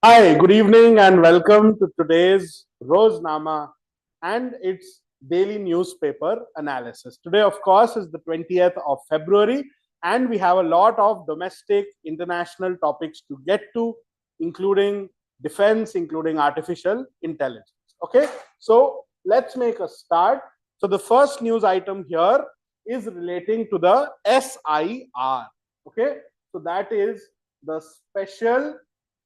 Hi, good evening, and welcome to today's Roznama and its daily newspaper analysis. Today, of course, is the 20th of February, and we have a lot of domestic, international topics to get to, including defense, including artificial intelligence. Okay, so let's make a start. So, the first news item here is relating to the SIR. Okay, so that is the Special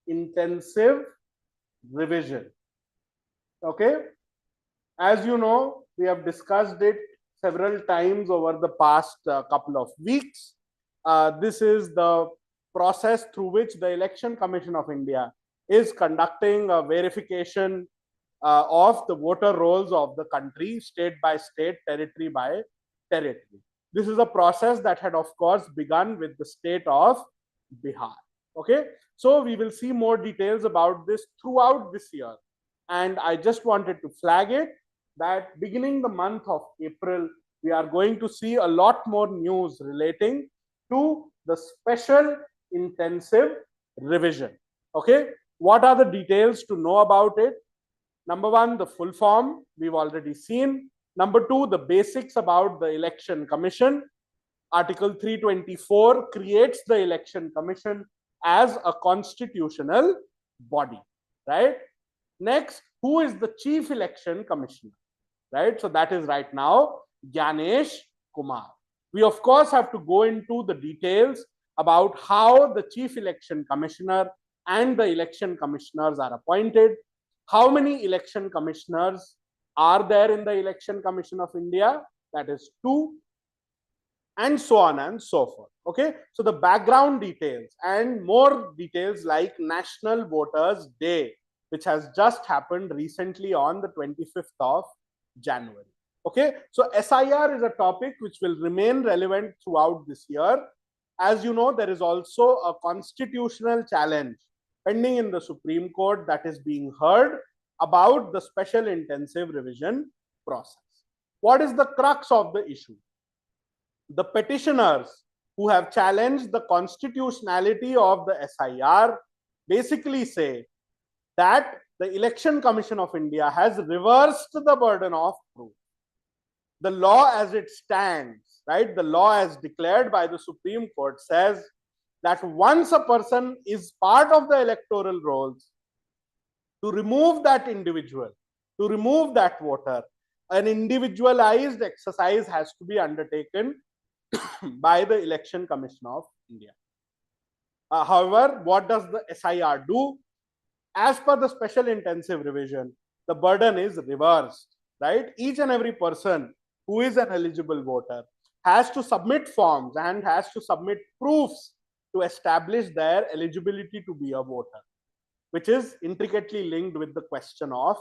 Intensive Revision. Okay, as you know, we have discussed it several times over the past couple of weeks. This is the process through which the Election Commission of India is conducting a verification of the voter rolls of the country, state by state, territory by territory. This is a process that had, of course, begun with the state of Bihar. Okay, so we will see more details about this throughout this year. And I just wanted to flag it that beginning the month of April, we are going to see a lot more news relating to the special intensive revision. Okay, what are the details to know about it? Number one, the full form, we've already seen. Number two, the basics about the Election Commission. Article 324 creates the Election Commission as a constitutional body, right? Next, who is the Chief Election Commissioner, right? So that is right now Gyanesh Kumar. We, of course, have to go into the details about how the Chief Election Commissioner and the election commissioners are appointed, how many election commissioners are there in the Election Commission of India, that is 2, and so on and so forth. Okay, so the background details and more details like National Voters Day, which has just happened recently on the 25th of January. Okay, so SIR is a topic which will remain relevant throughout this year. As you know, there is also a constitutional challenge pending in the Supreme Court that is being heard about the special intensive revision process. What is the crux of the issue? The petitioners who have challenged the constitutionality of the SIR basically say that the Election Commission of India has reversed the burden of proof. The law as it stands, right, the law as declared by the Supreme Court says that once a person is part of the electoral rolls, to remove that individual, to remove that voter, an individualized exercise has to be undertaken by the Election Commission of India. However, what does the SIR do? As per the special intensive revision, the burden is reversed, right? Each and every person who is an eligible voter has to submit forms and has to submit proofs to establish their eligibility to be a voter, which is intricately linked with the question of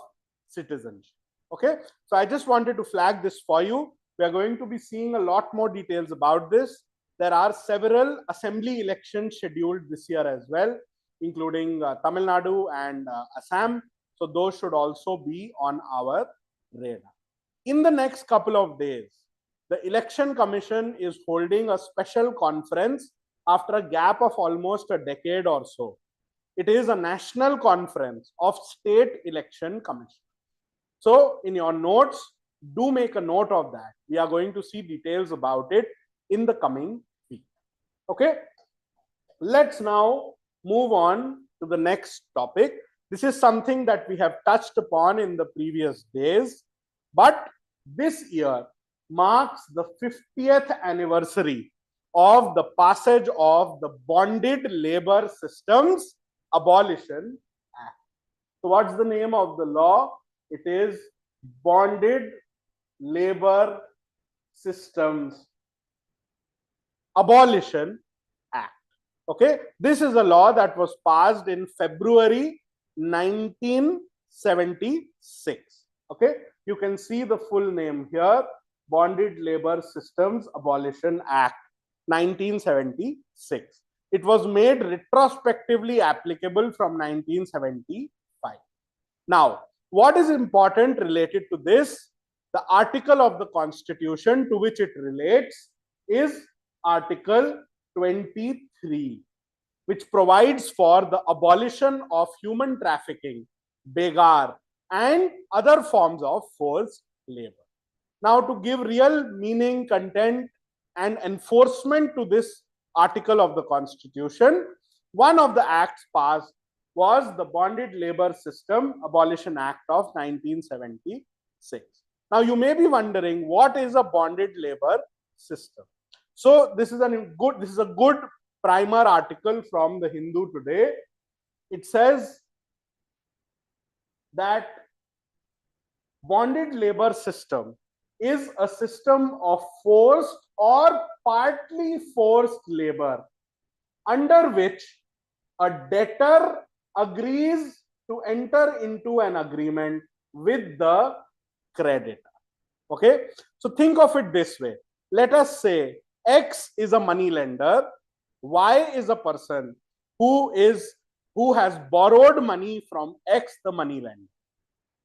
citizenship. Okay, so I just wanted to flag this for you. We are going to be seeing a lot more details about this. There are several assembly elections scheduled this year as well, including Tamil Nadu and Assam. So those should also be on our radar. In the next couple of days, the Election Commission is holding a special conference after a gap of almost a decade or so. It is a national conference of state election commission. So in your notes, do make a note of that. We are going to see details about it in the coming week. Okay, let's now move on to the next topic. This is something that we have touched upon in the previous days, but this year marks the 50th anniversary of the passage of the Bonded Labor Systems Abolition Act. So what's the name of the law? It is Bonded Labor Systems Abolition Act. Okay, this is a law that was passed in February 1976. Okay, you can see the full name here, Bonded Labor Systems Abolition Act 1976. It was made retrospectively applicable from 1975. Now, what is important related to this? The article of the Constitution to which it relates is Article 23. which provides for the abolition of human trafficking, begar, and other forms of forced labor. Now, to give real meaning, content, and enforcement to this article of the Constitution, one of the acts passed was the Bonded Labor System Abolition Act of 1976. Now, you may be wondering, what is a bonded labor system? So, this is a good primer article from the Hindu today. It says that bonded labor system is a system of forced or partly forced labor under which a debtor agrees to enter into an agreement with the creditor. Okay, so think of it this way. Let us say X is a money lender, Y is a person who has borrowed money from X, the money lender,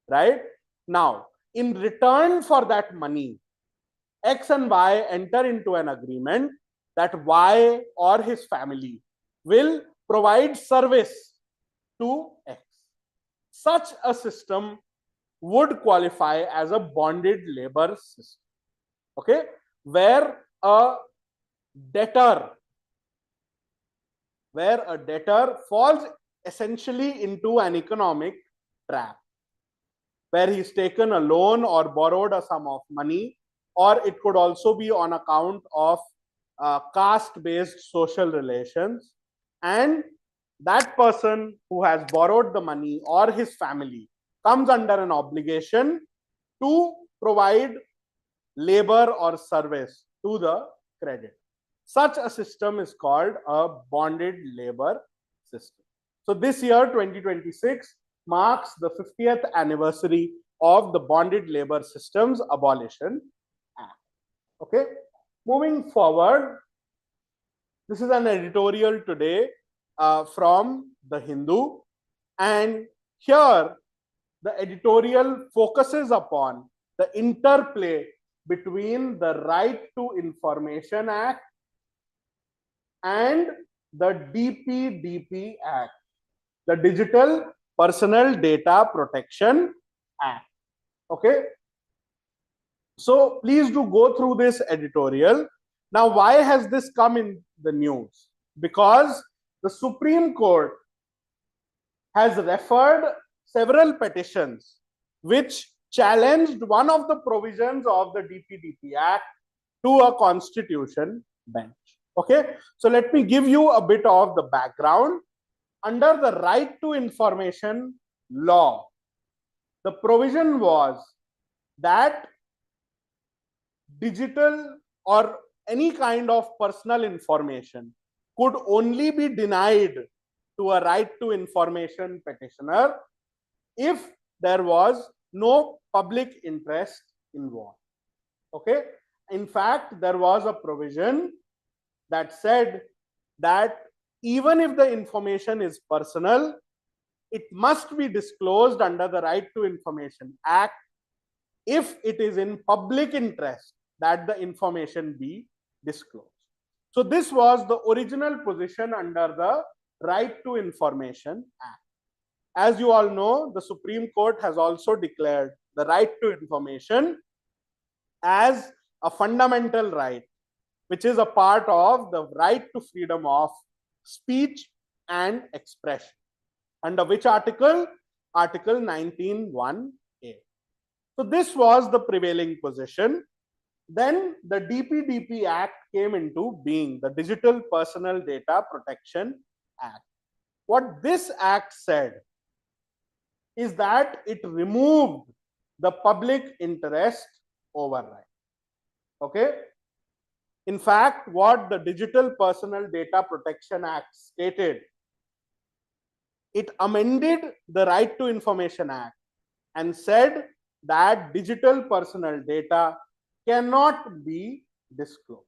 right? Now, in return for that money, X and Y enter into an agreement that Y or his family will provide service to X. Such a system would qualify as a bonded labor system, okay, where a debtor falls essentially into an economic trap, where he's taken a loan or borrowed a sum of money, or it could also be on account of caste-based social relations, and that person who has borrowed the money or his family comes under an obligation to provide labor or service to the creditor. Such a system is called a bonded labor system. So this year, 2026, marks the 50th anniversary of the Bonded Labor Systems Abolition Act. Okay, moving forward, this is an editorial today from the Hindu, and here the editorial focuses upon the interplay between the Right to Information Act and the DPDP Act, the Digital Personal Data Protection Act. Okay, so please do go through this editorial. Now, why has this come in the news? Because the Supreme Court has referred several petitions which challenged one of the provisions of the DPDP Act to a constitution bench. Okay, so let me give you a bit of the background. Under the Right to Information law, the provision was that digital or any kind of personal information could only be denied to a right to information petitioner if there was no public interest involved. Okay, in fact, there was a provision that said that even if the information is personal, it must be disclosed under the Right to Information Act if it is in public interest that the information be disclosed. So this was the original position under the Right to Information Act. As you all know, the Supreme Court has also declared the right to information as a fundamental right, which is a part of the right to freedom of speech and expression. Under which article? Article 19(1)(a). So this was the prevailing position. Then the DPDP Act came into being, the Digital Personal Data Protection Act. What this act said is that it removed the public interest override. Okay? In fact, what the Digital Personal Data Protection Act stated, it amended the Right to Information Act and said that digital personal data cannot be disclosed.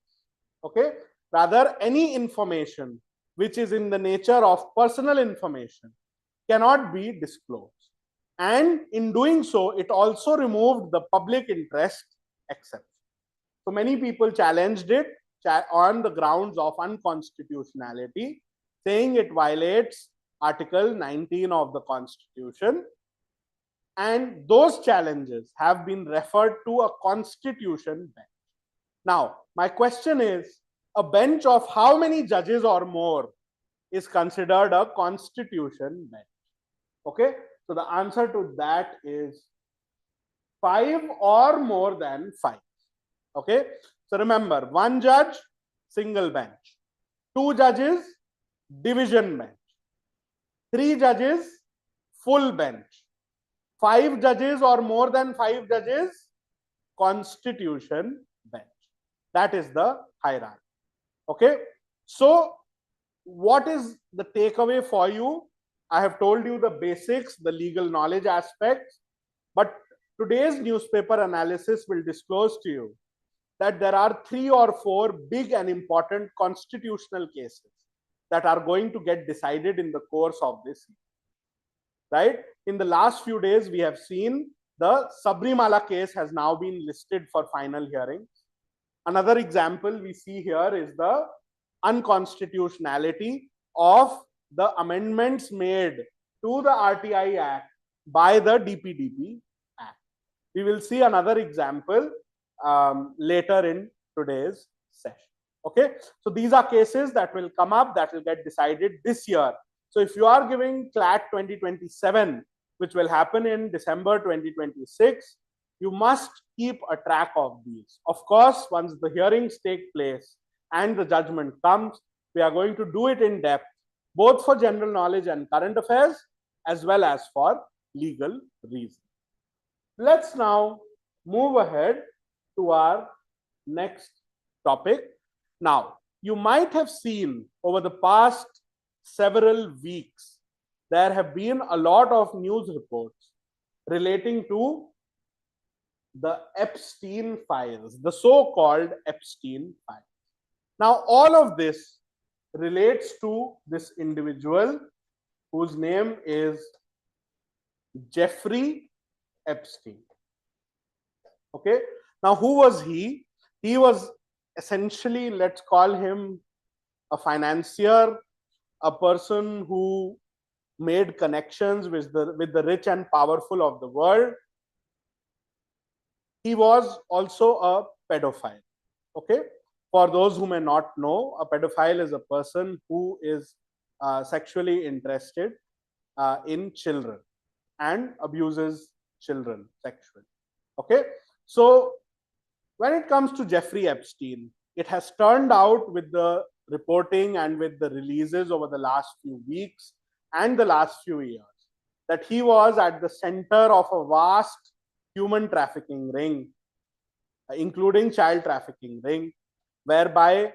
Okay? Rather, any information which is in the nature of personal information cannot be disclosed. And in doing so, it also removed the public interest exception. So many people challenged it on the grounds of unconstitutionality. saying it violates Article 19 of the Constitution. And those challenges have been referred to a constitution bench. Now, my question is, a bench of how many judges or more is considered a constitution bench? Okay, so the answer to that is 5 or more than 5. Okay, so remember, 1 judge, single bench; 2 judges, division bench; 3 judges, full bench; 5 judges or more than 5 judges, constitution bench. That is the hierarchy. Okay, so what is the takeaway for you? I have told you the basics, the legal knowledge aspects, but today's newspaper analysis will disclose to you that there are 3 or 4 big and important constitutional cases that are going to get decided in the course of this year. Right? In the last few days, we have seen the Sabrimala case has now been listed for final hearings. Another example we see here is the unconstitutionality of the amendments made to the RTI Act by the DPDP Act. We will see another example later in today's session. Okay, so these are cases that will come up, that will get decided this year. So if you are giving Clat 2027, which will happen in December 2026, you must keep a track of these. Of course, once the hearings take place and the judgment comes, we are going to do it in depth, both for general knowledge and current affairs, as well as for legal reasons. Let's now move ahead to our next topic. Now, you might have seen over the past several weeks, there have been a lot of news reports relating to the Epstein files, the so-called Epstein files. Now, all of this relates to this individual whose name is Jeffrey Epstein. Okay. Now, who was he? He was essentially, let's call him a financier, a person who made connections with the rich and powerful of the world. He was also a pedophile. Okay. For those who may not know, a pedophile is a person who is sexually interested in children and abuses children sexually. Okay. So when it comes to Jeffrey Epstein, it has turned out with the reporting and with the releases over the last few weeks and the last few years that he was at the center of a vast human trafficking ring, including child trafficking ring, whereby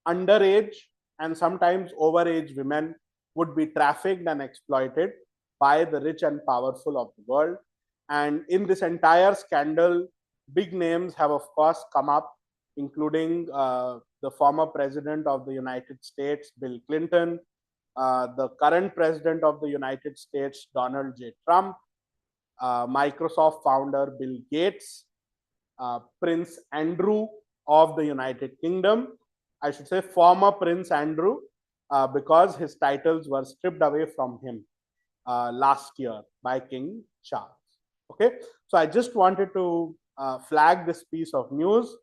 underage and sometimes overage women would be trafficked and exploited by the rich and powerful of the world. And in this entire scandal, big names have, of course, come up, including the former president of the United States, Bill Clinton, the current president of the United States, Donald J. Trump, Microsoft founder Bill Gates, Prince Andrew of the United Kingdom. I should say former Prince Andrew, because his titles were stripped away from him last year by King Charles. Okay, so I just wanted to flag this piece of news.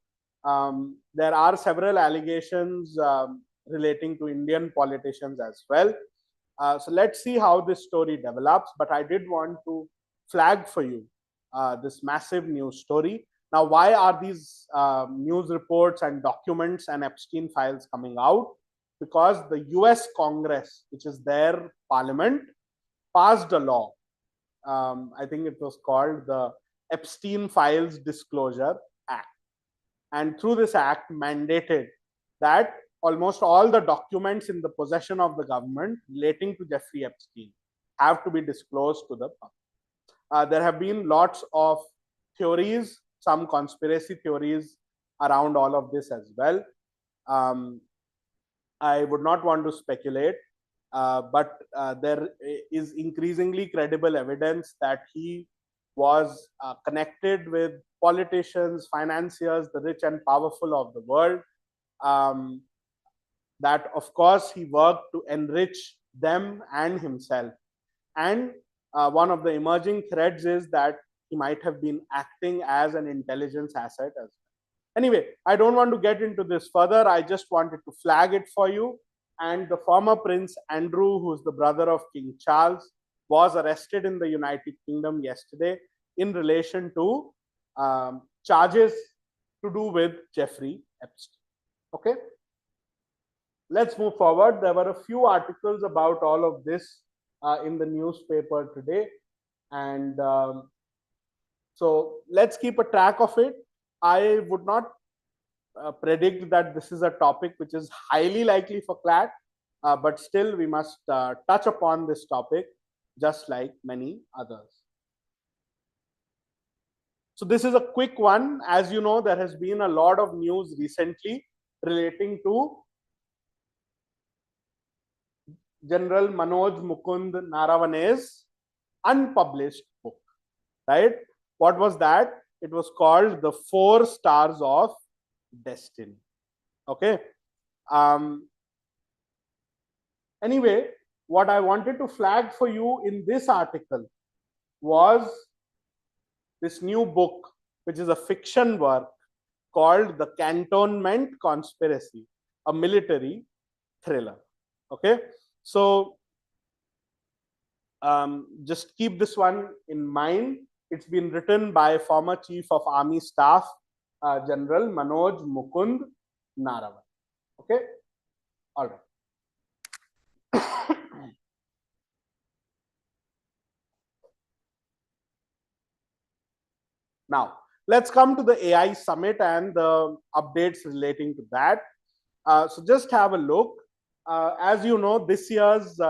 There are several allegations relating to Indian politicians as well. So let's see how this story develops. But I did want to flag for you this massive news story. Now, why are these news reports and documents and Epstein files coming out? Because the US Congress, which is their parliament, passed a law. I think it was called the Epstein Files Disclosure Act. And through this act mandated that almost all the documents in the possession of the government relating to Jeffrey Epstein have to be disclosed to the public. There have been lots of theories, some conspiracy theories around all of this as well. I would not want to speculate, but there is increasingly credible evidence that he was connected with politicians, financiers, the rich and powerful of the world. that of course he worked to enrich them and himself. And one of the emerging threads is that he might have been acting as an intelligence asset as well. Anyway, I don't want to get into this further. I just wanted to flag it for you. And the former Prince Andrew, who's the brother of King Charles, was arrested in the United Kingdom yesterday in relation to charges to do with Jeffrey Epstein. Okay, let's move forward. There were a few articles about all of this in the newspaper today, and so let's keep a track of it. I would not predict that this is a topic which is highly likely for CLAT, but still we must touch upon this topic just like many others. So this is a quick one. As you know, there has been a lot of news recently relating to General Manoj Mukund Naravane's unpublished book, right? What was that? It was called The 4 Stars of Destiny. Okay. Anyway, what I wanted to flag for you in this article was this new book, which is a fiction work called The Cantonment Conspiracy, a military thriller. Okay. So just keep this one in mind. It's been written by former Chief of Army Staff, General Manoj Mukund Naravan. Okay, all right. Now, let's come to the AI Summit and the updates relating to that. So just have a look. As you know, this year's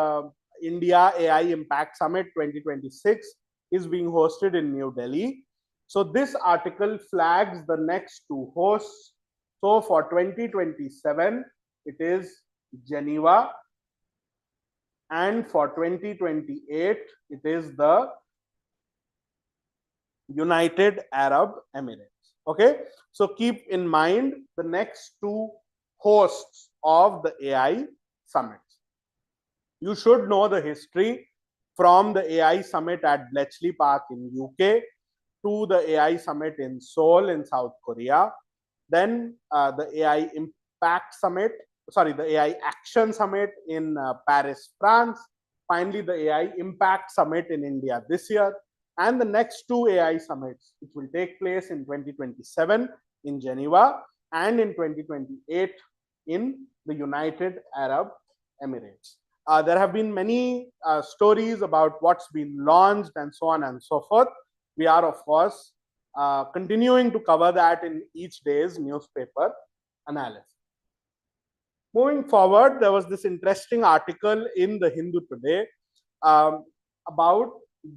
India AI Impact Summit 2026 is being hosted in New Delhi. So this article flags the next 2 hosts. So for 2027, it is Geneva, and for 2028, it is the United Arab Emirates. Okay, so keep in mind the next 2 hosts of the AI summits. You should know the history from the AI summit at Bletchley Park in UK to the AI summit in Seoul in South Korea, then the AI Impact Summit, sorry, the AI Action Summit in Paris, France, finally the AI Impact Summit in India this year, and the next 2 AI summits, which will take place in 2027 in Geneva and in 2028 in the United Arab Emirates. There have been many stories about what's been launched and so on and so forth. We are, of course, continuing to cover that in each day's newspaper analysis. Moving forward, there was this interesting article in the Hindu today about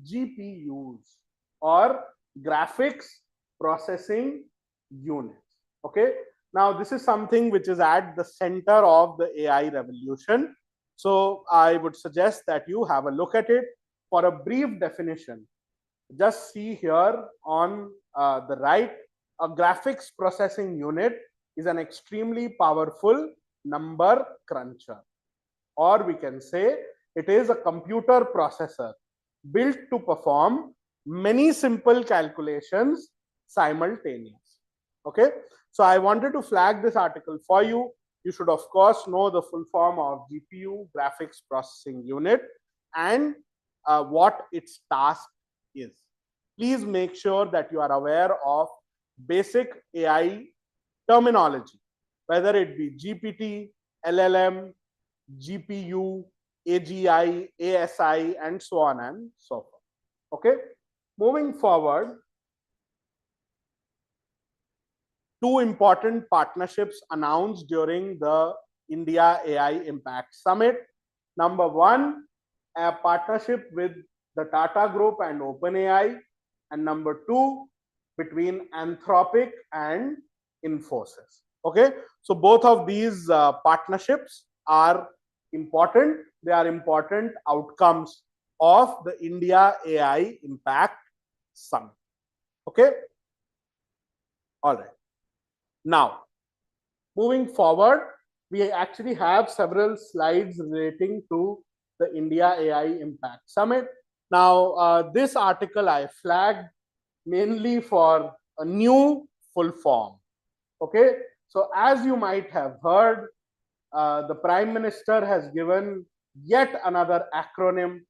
GPUs, or graphics processing units. Okay, now this is something which is at the center of the AI revolution. So I would suggest that you have a look at it. For a brief definition, just see here on the right, a graphics processing unit is an extremely powerful number cruncher, or we can say it is a computer processor built to perform many simple calculations simultaneously. Okay, so I wanted to flag this article for you. You should, of course, know the full form of GPU, graphics processing unit, and what its task is. Please make sure that you are aware of basic AI terminology, whether it be GPT, LLM, GPU, AGI, ASI, and so on and so forth. Okay, moving forward, 2 important partnerships announced during the India AI Impact Summit. Number 1, a partnership with the Tata Group and OpenAI, and number 2, between Anthropic and Infosys. Okay, so both of these partnerships are important. They are important outcomes of the India AI Impact Summit. Okay, all right. Now, moving forward, we actually have several slides relating to the India AI Impact Summit. Now, this article I flagged mainly for a new full form. Okay, so as you might have heard, the Prime Minister has given yet another acronym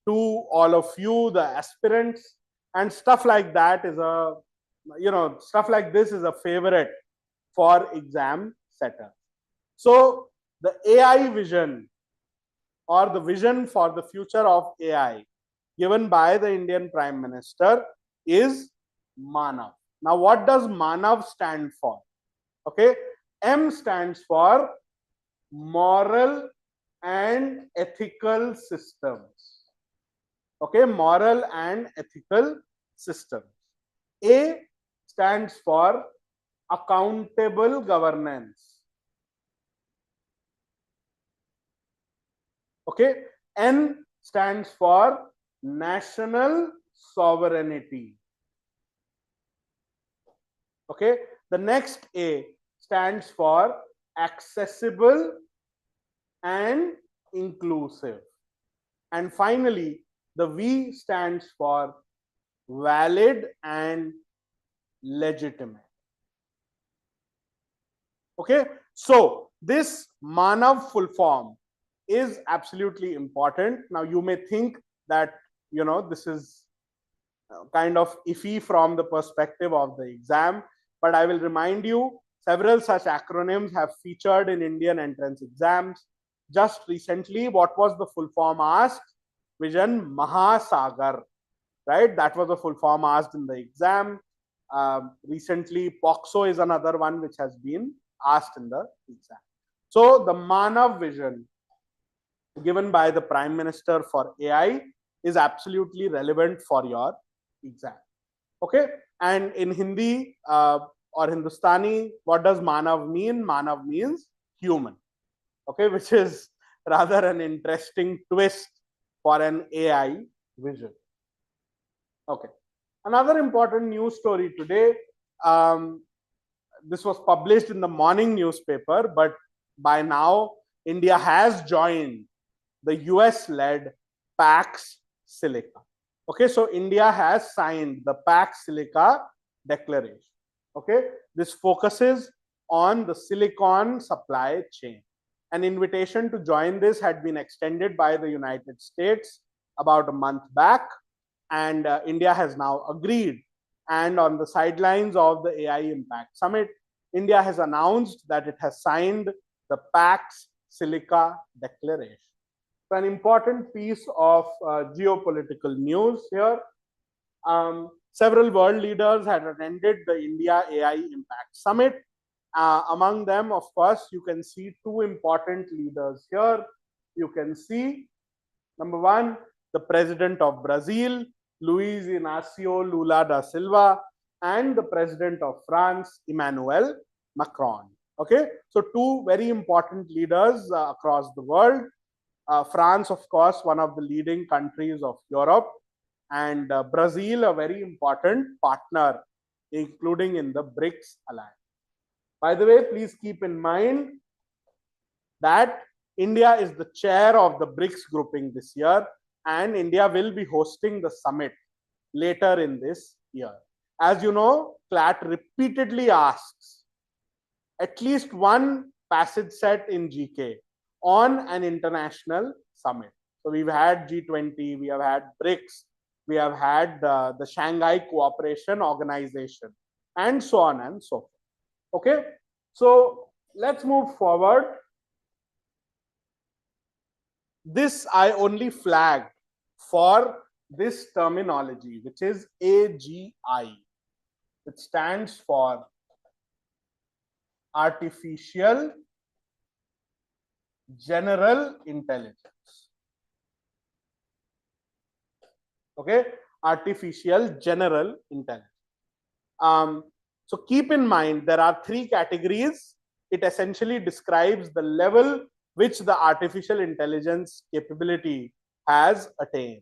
to all of you, the aspirants, and stuff like that is a, stuff like this is a favorite for exam setters. So the AI vision, or the vision for the future of AI given by the Indian Prime Minister, is Manav. Now, what does Manav stand for? Okay, M stands for moral and ethical systems. Okay, moral and ethical systems. A stands for accountable governance. Okay, N stands for national sovereignty. Okay, the next A stands for accessible and inclusive. And finally, the V stands for valid and legitimate. Okay, so this Manav full form is absolutely important. Now, you may think that, this is kind of iffy from the perspective of the exam, but I will remind you, several such acronyms have featured in Indian entrance exams. Just recently, what was the full form asked? Vision Mahasagar, right? That was the full form asked in the exam. Recently, POXO is another one which has been asked in the exam. So the Manav vision given by the Prime Minister for AI is absolutely relevant for your exam. Okay, and in Hindi or Hindustani, what does Manav mean? Manav means human. Okay, which is rather an interesting twist for an AI vision. Okay, another important news story today. This was published in the morning newspaper, but by now India has joined the US-led Pax Silica. Okay, so India has signed the Pax Silica Declaration. Okay, this focuses on the silicon supply chain. An invitation to join this had been extended by the United States about a month back, and India has now agreed. And on the sidelines of the AI Impact Summit, India has announced that it has signed the Pax Silica Declaration. So an important piece of geopolitical news here. Several world leaders had attended the India AI Impact Summit. Among them, of course, you can see two important leaders here. You can see, number one, the President of Brazil, Luiz Inácio Lula da Silva, and the President of France, Emmanuel Macron. Okay, so two very important leaders across the world. France, of course, one of the leading countries of Europe, and Brazil, a very important partner, including in the BRICS alliance. By the way, please keep in mind that India is the chair of the BRICS grouping this year, and India will be hosting the summit later in this year. As you know, Clat repeatedly asks at least one passage set in GK on an international summit. So we've had G20, we have had BRICS, we have had the Shanghai Cooperation Organization, and so on and so forth. Okay, so let's move forward. This I only flagged for this terminology, which is AGI. It stands for Artificial General Intelligence. Okay, Artificial General Intelligence. So keep in mind, there are three categories. It essentially describes the level which the artificial intelligence capability has attained.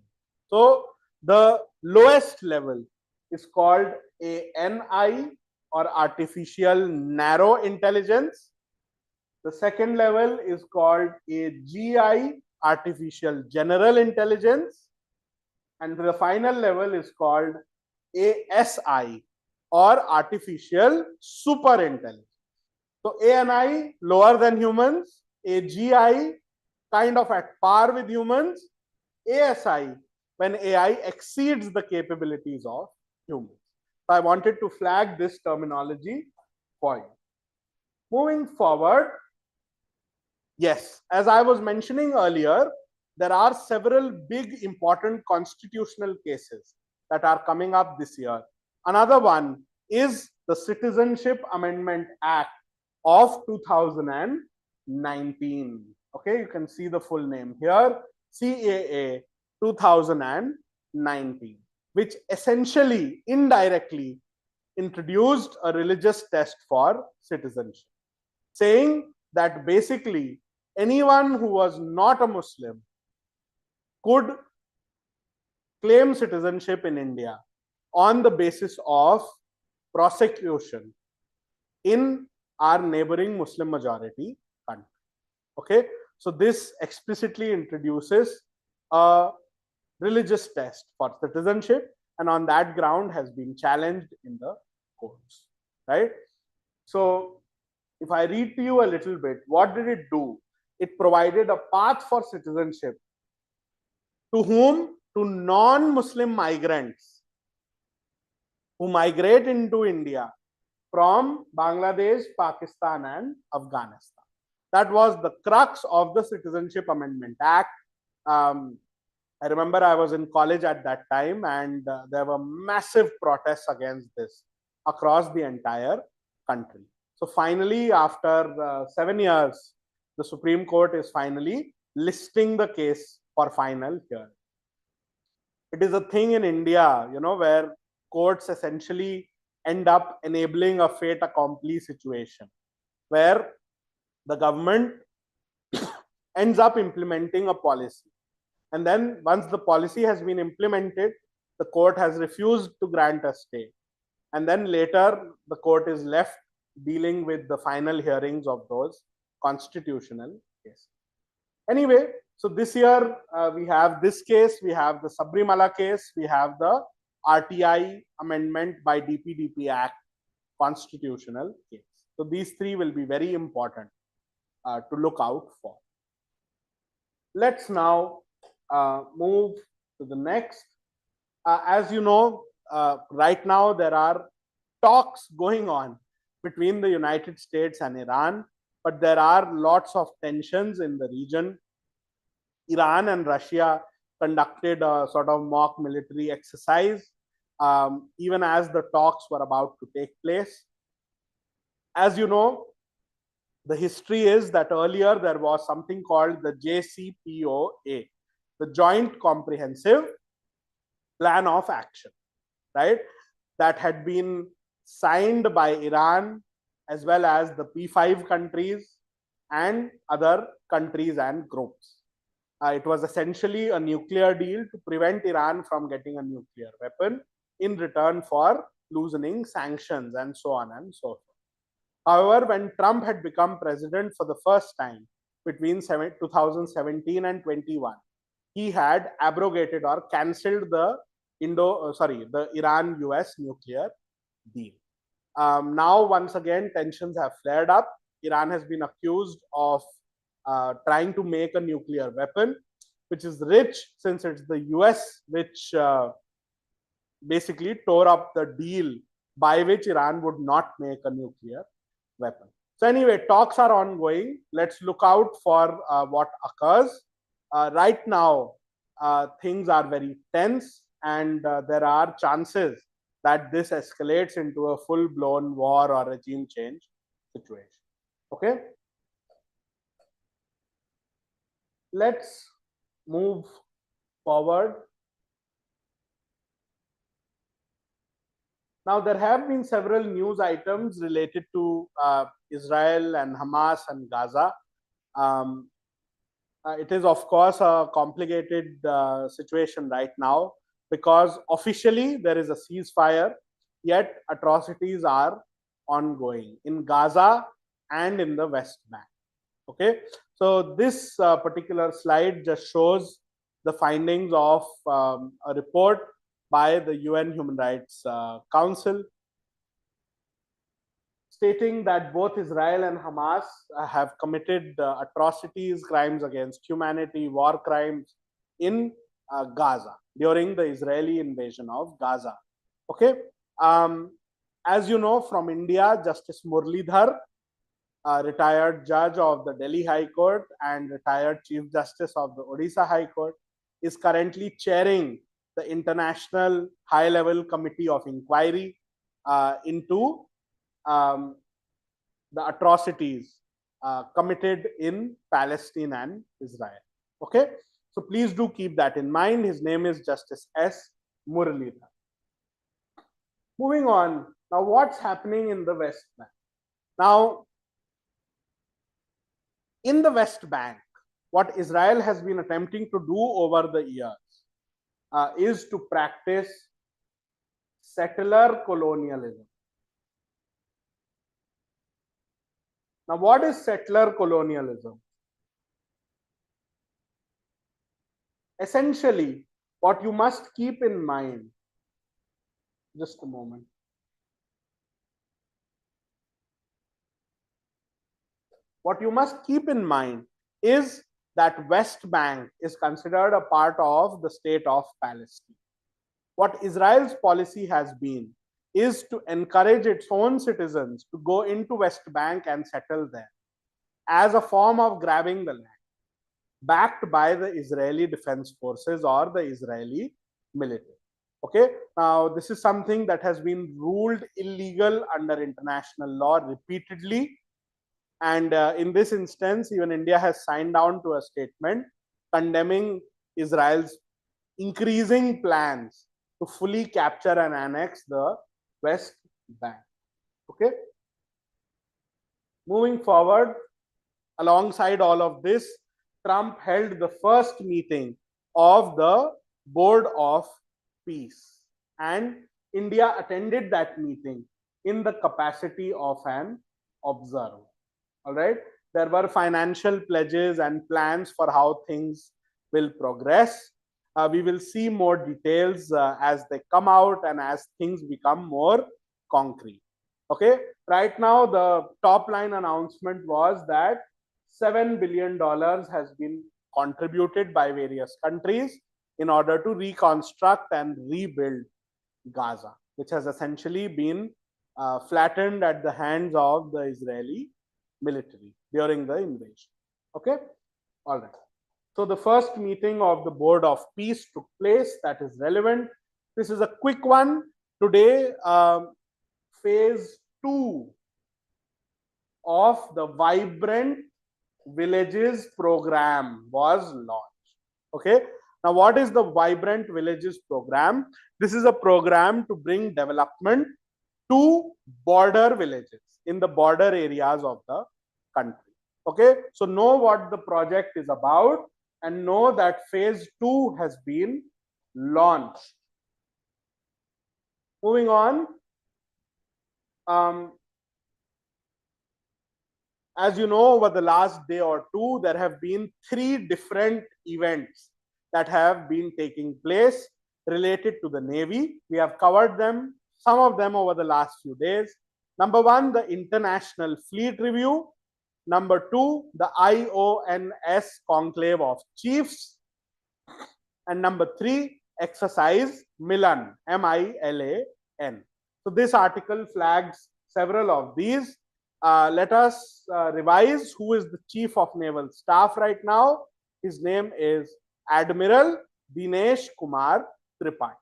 So the lowest level is called ANI, or Artificial Narrow Intelligence. The second level is called AGI, artificial general intelligence. And the final level is called ASI, or artificial super intelligence. So ANI lower than humans, AGI kind of at par with humans, ASI when AI exceeds the capabilities of humans. So I wanted to flag this terminology for you. Moving forward, yes, as I was mentioning earlier, there are several big important constitutional cases that are coming up this year. Another one is the Citizenship Amendment Act of 2019. Okay, you can see the full name here, CAA 2019, which essentially indirectly introduced a religious test for citizenship, saying that basically anyone who was not a Muslim could claim citizenship in India on the basis of prosecution in our neighboring Muslim majority country. Okay, so this explicitly introduces a religious test for citizenship, and on that ground has been challenged in the courts, right? So if I read to you a little bit, what did it do? It provided a path for citizenship to whom? To non-Muslim migrants who migrate into India from Bangladesh, Pakistan, and Afghanistan. That was the crux of the Citizenship Amendment Act. I remember I was in college at that time, and there were massive protests against this across the entire country. So finally, after 7 years, the Supreme Court is finally listing the case for final hearing. It is a thing in India, where courts essentially end up enabling a fait accompli situation, where the government ends up implementing a policy. And then once the policy has been implemented, the court has refused to grant a stay. And then later, the court is left dealing with the final hearings of those constitutional cases. Anyway, so this year we have this case, we have the Sabrimala case, we have the RTI amendment by DPDP Act constitutional case. So these three will be very important to look out for. Let's now move to the next. As you know, right now there are talks going on between the United States and Iran, but there are lots of tensions in the region. Iran and Russia conducted a sort of mock military exercise even as the talks were about to take place. As you know, the history is that earlier there was something called the JCPOA, the Joint Comprehensive Plan of Action, right? That had been signed by Iran as well as the P5 countries and other countries and groups. It was essentially a nuclear deal to prevent Iran from getting a nuclear weapon in return for loosening sanctions and so on and so forth. However, when Trump had become president for the first time between 2017 and 21, he had abrogated or cancelled the Iran-US nuclear deal. Now, once again, tensions have flared up. Iran has been accused of trying to make a nuclear weapon, which is rich since it's the US which basically tore up the deal by which Iran would not make a nuclear weapon. So anyway, talks are ongoing. Let's look out for what occurs. Right now, things are very tense, and there are chances that this escalates into a full-blown war or regime change situation. Okay? Let's move forward. Now, there have been several news items related to Israel and Hamas and Gaza. It is, of course, a complicated situation right now because officially there is a ceasefire, yet atrocities are ongoing in Gaza and in the West Bank. Okay, so this particular slide just shows the findings of a report by the UN Human Rights Council, stating that both Israel and Hamas have committed atrocities, crimes against humanity, war crimes in Gaza during the Israeli invasion of Gaza. Okay, um, as you know, from India, Justice Muralidhar, retired judge of the Delhi High Court and retired Chief Justice of the Odisha High Court, is currently chairing the International High Level Committee of Inquiry into um, the atrocities committed in Palestine and Israel. Okay, so please do keep that in mind. His name is Justice S. Muralidhar. Moving on, now what's happening in the West Bank? Now, in the West Bank, what Israel has been attempting to do over the years is to practice settler colonialism. Now, what is settler colonialism? Essentially, what you must keep in mind, just a moment. What you must keep in mind is that West Bank is considered a part of the state of Palestine. What Israel's policy has been is to encourage its own citizens to go into West Bank and settle there as a form of grabbing the land, backed by the Israeli Defense Forces or the Israeli military. Okay, now this is something that has been ruled illegal under international law repeatedly. And in this instance, even India has signed on to a statement condemning Israel's increasing plans to fully capture and annex the West Bank. Okay. Moving forward, alongside all of this, Trump held the first meeting of the Board of Peace, and India attended that meeting in the capacity of an observer. All right, there were financial pledges and plans for how things will progress. We will see more details as they come out and as things become more concrete. Okay, right now the top line announcement was that $7 billion has been contributed by various countries in order to reconstruct and rebuild Gaza, which has essentially been flattened at the hands of the Israeli military during the invasion. Okay, all right. So the first meeting of the Board of Peace took place. That is relevant. This is a quick one. Today, phase 2 of the Vibrant Villages program was launched. Okay, now what is the Vibrant Villages program? This is a program to bring development to border villages in the border areas of the country. Okay, so know what the project is about and know that phase 2 has been launched. Moving on, as you know, over the last day or two, there have been 3 different events that have been taking place related to the Navy. We have covered them, some of them over the last few days. Number 1, the International Fleet Review. Number 2, the IONS Conclave of Chiefs. And number 3, Exercise Milan, MILAN. So this article flags several of these. Let us revise who is the Chief of Naval Staff right now. His name is Admiral Dinesh Kumar Tripathi.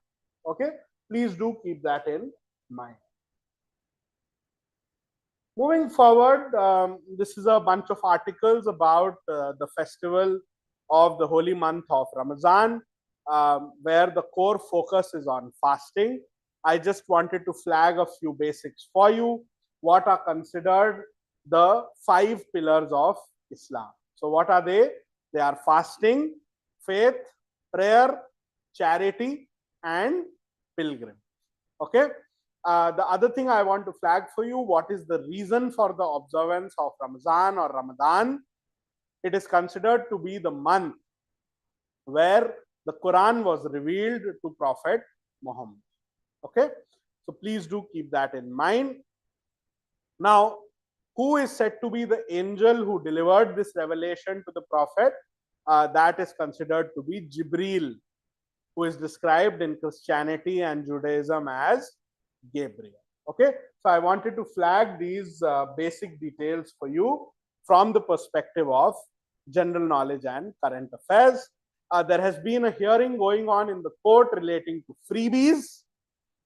Okay, please do keep that in mind. Moving forward, this is a bunch of articles about the festival of the holy month of Ramadan, where the core focus is on fasting. I just wanted to flag a few basics for you. What are considered the 5 pillars of Islam? So what are they? They are fasting, faith, prayer, charity, and pilgrimage. Okay. The other thing I want to flag for you, what is the reason for the observance of Ramazan or Ramadan? it is considered to be the month where the Quran was revealed to Prophet Muhammad. Okay, so please do keep that in mind. Now, who is said to be the angel who delivered this revelation to the Prophet? That is considered to be Jibril, who is described in Christianity and Judaism as Gabriel. Okay, so I wanted to flag these basic details for you from the perspective of general knowledge and current affairs. There has been a hearing going on in the court relating to freebies.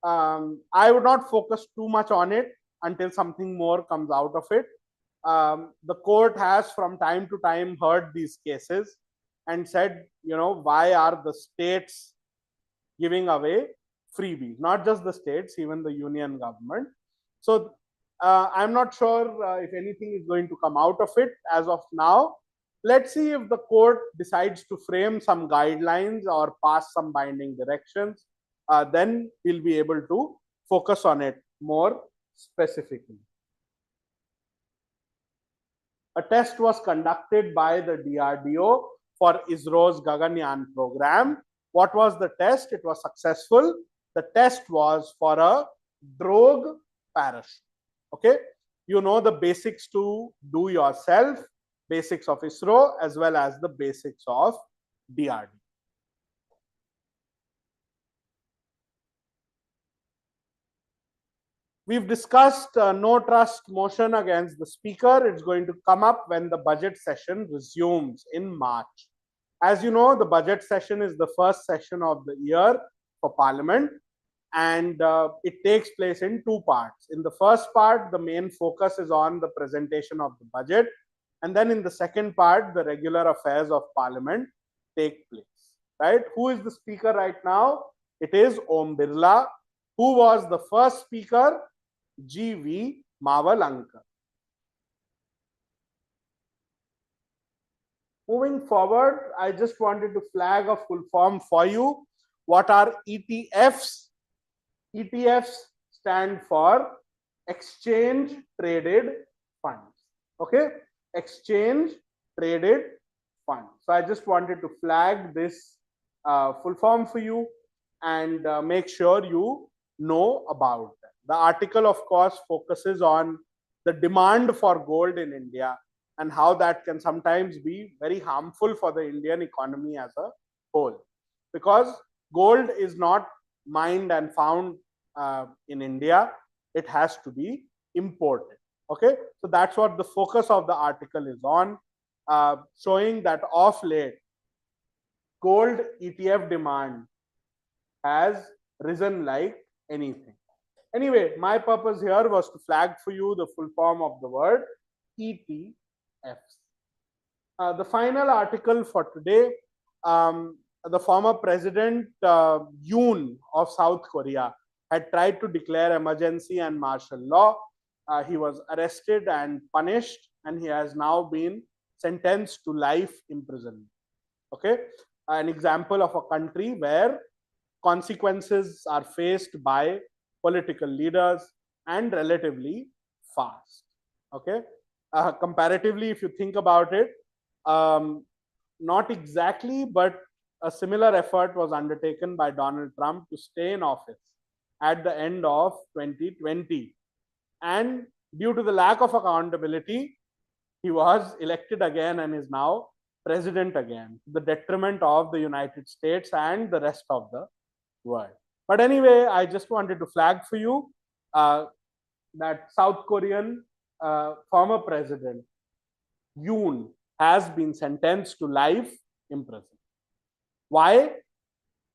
I would not focus too much on it until something more comes out of it. The court has from time to time heard these cases and said, why are the states giving away freebies? Not just the states, even the union government. So I'm not sure if anything is going to come out of it as of now. Let's see if the court decides to frame some guidelines or pass some binding directions. Then we'll be able to focus on it more specifically. A test was conducted by the DRDO for ISRO's Gaganyaan program. What was the test? It was successful. The test was for a drogue parachute. Okay, you know the basics to do yourself, basics of ISRO as well as the basics of DRDO. We've discussed no trust motion against the speaker. It's going to come up when the budget session resumes in March. As you know, the budget session is the first session of the year for Parliament, and it takes place in two parts. In the first part, the main focus is on the presentation of the budget, and then in the second part, the regular affairs of Parliament take place. Right? Who is the speaker right now? It is Om Birla. Who was the first speaker? G.V. Mavalankar. Moving forward, I just wanted to flag a full form for you. What are ETFs? ETFs stand for Exchange Traded Funds. Okay? Exchange Traded Funds. So I just wanted to flag this full form for you and make sure you know about that. The article, of course, focuses on the demand for gold in India and how that can sometimes be very harmful for the Indian economy as a whole. Because gold is not mined and found in India, it has to be imported. Okay, so that's what the focus of the article is on, showing that of late, gold ETF demand has risen like anything. Anyway, my purpose here was to flag for you the full form of the word ETFs. The final article for today, the former president Yoon of South Korea had tried to declare emergency and martial law. He was arrested and punished, and he has now been sentenced to life imprisonment. Okay, an example of a country where consequences are faced by political leaders and relatively fast. Okay, comparatively, if you think about it, not exactly, but a similar effort was undertaken by Donald Trump to stay in office at the end of 2020. And due to the lack of accountability, he was elected again and is now president again, to the detriment of the United States and the rest of the world. But anyway, I just wanted to flag for you that South Korean former president Yoon has been sentenced to life imprisonment. Why?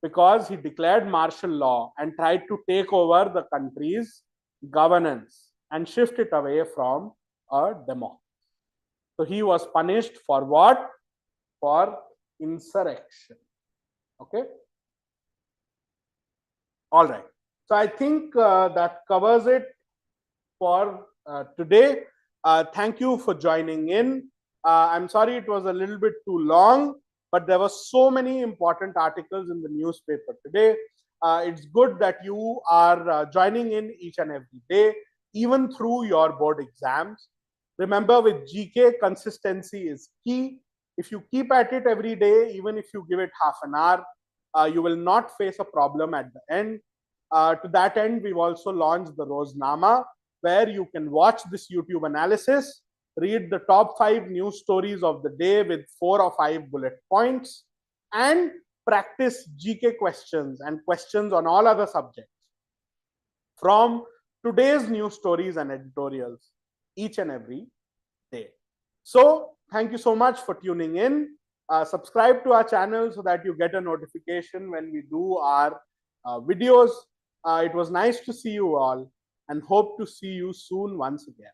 Because he declared martial law and tried to take over the country's governance and shift it away from a democracy. So he was punished for what? For insurrection. Okay. All right. So I think that covers it for today. Thank you for joining in. I'm sorry it was a little bit too long, but there were so many important articles in the newspaper today. It's good that you are joining in each and every day, even through your board exams. Remember, with GK, consistency is key. If you keep at it every day, even if you give it half an hour, you will not face a problem at the end. To that end, we've also launched the Roznama, where you can watch this YouTube analysis, read the top 5 news stories of the day with 4 or 5 bullet points, and practice GK questions and questions on all other subjects from today's news stories and editorials each and every day. So thank you so much for tuning in. Subscribe to our channel so that you get a notification when we do our videos. It was nice to see you all and hope to see you soon once again.